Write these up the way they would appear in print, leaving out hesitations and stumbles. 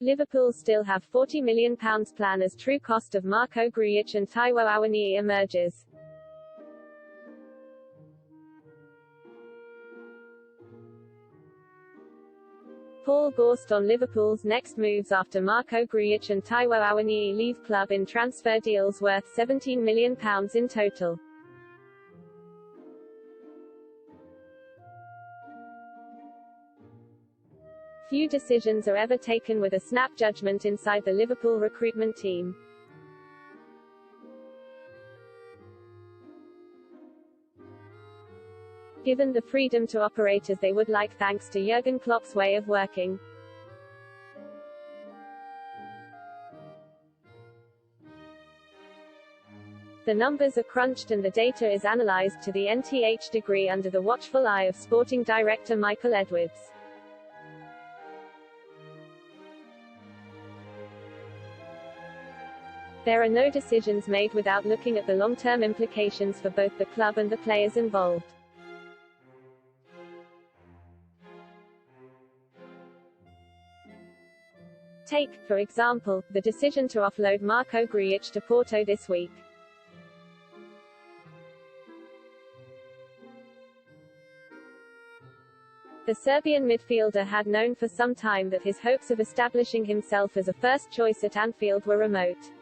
Liverpool still have £40 million plan as true cost of Marko, Grujic and Taiwo Awoniyi emerges. Paul Gorst on Liverpool's next moves after Marko, Grujic and Taiwo Awoniyi leave club in transfer deals worth £17 million in total. Few decisions are ever taken with a snap judgment inside the Liverpool recruitment team. Given the freedom to operate as they would like thanks to Jurgen Klopp's way of working. The numbers are crunched and the data is analysed to the nth degree under the watchful eye of sporting director Michael Edwards. There are no decisions made without looking at the long-term implications for both the club and the players involved. Take, for example, the decision to offload Marko Grujic to Porto this week. The Serbian midfielder had known for some time that his hopes of establishing himself as a first choice at Anfield were remote.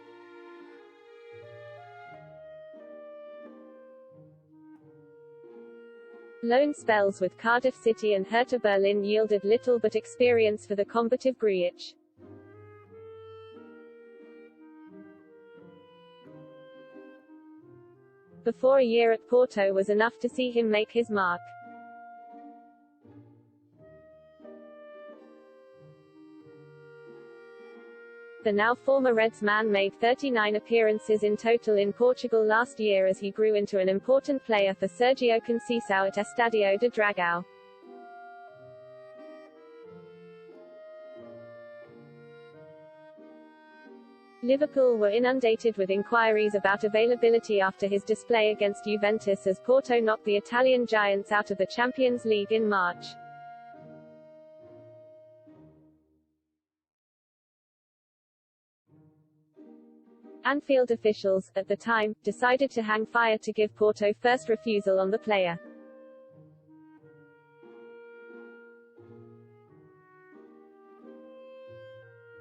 Loan spells with Cardiff City and Hertha Berlin yielded little but experience for the combative Grujic. Before a year at Porto was enough to see him make his mark. The now former Reds man made 39 appearances in total in Portugal last year as he grew into an important player for Sergio Conceição at Estadio de Dragão. Liverpool were inundated with inquiries about availability after his display against Juventus as Porto knocked the Italian giants out of the Champions League in March. Anfield officials, at the time, decided to hang fire to give Porto first refusal on the player.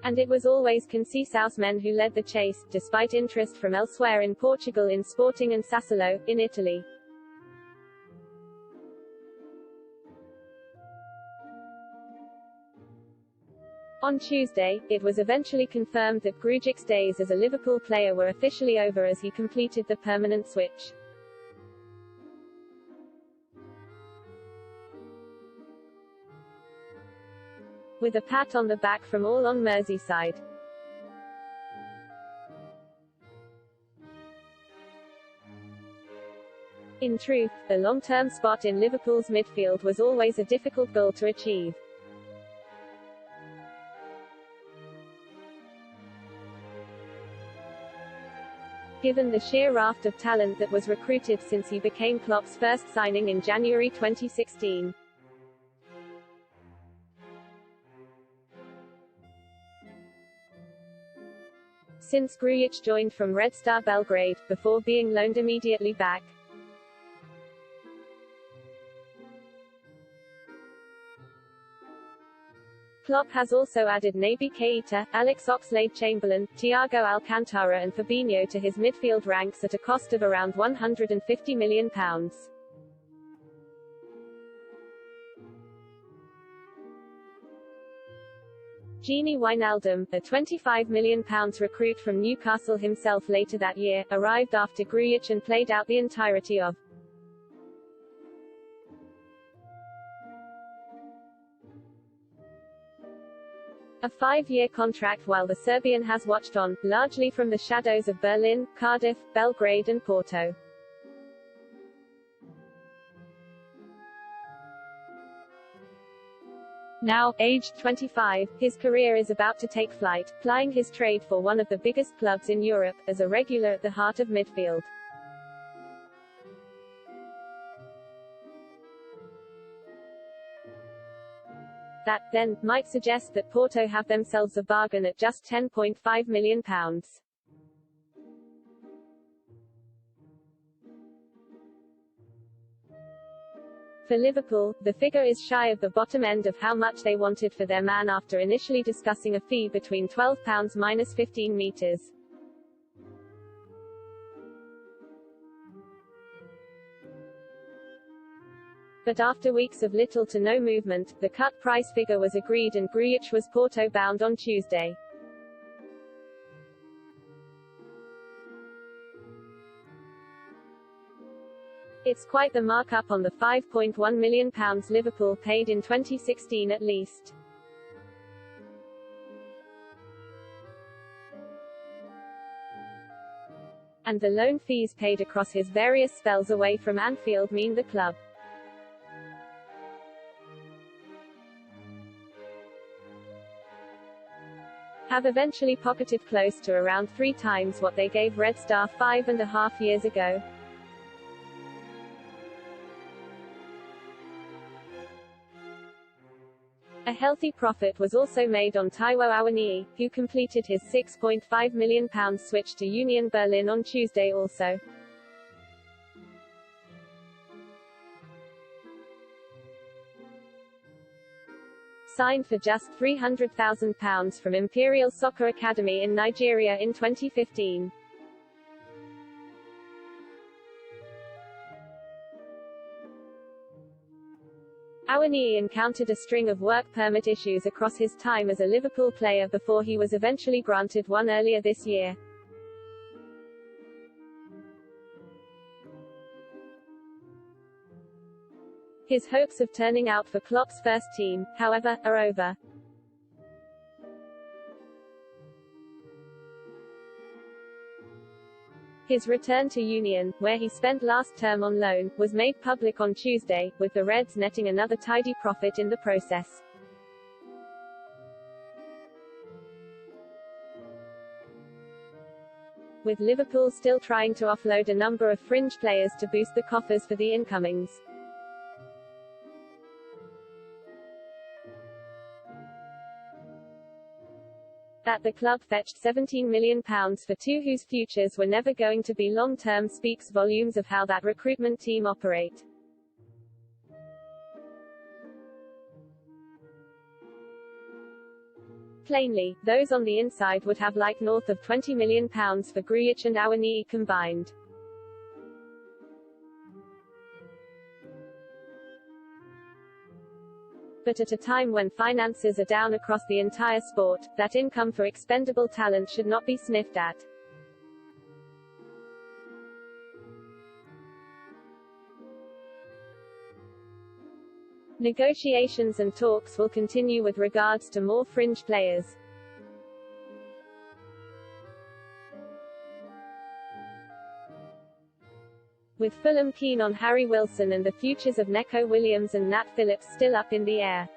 And it was always Conceição's men who led the chase, despite interest from elsewhere in Portugal in Sporting and Sassuolo, in Italy. On Tuesday, it was eventually confirmed that Grujic's days as a Liverpool player were officially over as he completed the permanent switch. With a pat on the back from all on Merseyside. In truth, the long-term spot in Liverpool's midfield was always a difficult goal to achieve. Given the sheer raft of talent that was recruited since he became Klopp's first signing in January 2016. Since Grujic joined from Red Star Belgrade, before being loaned immediately back. Klopp has also added Naby Keita, Alex Oxlade-Chamberlain, Thiago Alcantara and Fabinho to his midfield ranks at a cost of around £150 million. Gini Wijnaldum, a £25 million recruit from Newcastle himself later that year, arrived after Grujic and played out the entirety of a 5-year contract while the Serbian has watched on, largely from the shadows of Berlin, Cardiff, Belgrade and Porto. Now, aged 25, his career is about to take flight, plying his trade for one of the biggest clubs in Europe, as a regular at the heart of midfield. That, then, might suggest that Porto have themselves a bargain at just £10.5 million. For Liverpool, the figure is shy of the bottom end of how much they wanted for their man after initially discussing a fee between £12 minus 15 metres. But after weeks of little to no movement, the cut price figure was agreed and Grujic was Porto-bound on Tuesday. It's quite the markup on the £5.1 million Liverpool paid in 2016 at least. And the loan fees paid across his various spells away from Anfield mean the club have eventually pocketed close to around 3 times what they gave Red Star 5.5 years ago. A healthy profit was also made on Taiwo Awoniyi, who completed his £6.5 million switch to Union Berlin on Tuesday also. Signed for just £300,000 from Imperial Soccer Academy in Nigeria in 2015. Awoniyi encountered a string of work permit issues across his time as a Liverpool player before he was eventually granted one earlier this year. His hopes of turning out for Klopp's first team, however, are over. His return to Union, where he spent last term on loan, was made public on Tuesday, with the Reds netting another tidy profit in the process. With Liverpool still trying to offload a number of fringe players to boost the coffers for the incomings. That the club fetched £17 million for 2 whose futures were never going to be long-term speaks volumes of how that recruitment team operate. Plainly, those on the inside would have liked north of £20 million for Grujic and Awoniyi combined. But at a time when finances are down across the entire sport, that income for expendable talent should not be sniffed at. Negotiations and talks will continue with regards to more fringe players. With Fulham keen on Harry Wilson and the futures of Neco Williams and Nat Phillips still up in the air.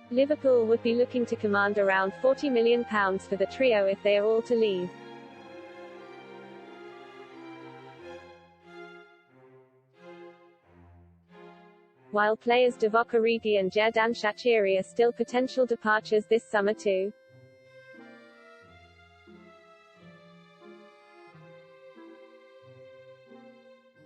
Liverpool would be looking to command around £40 million for the trio if they are all to leave. While players Divock Origi and Xherdan Shaqiri are still potential departures this summer too.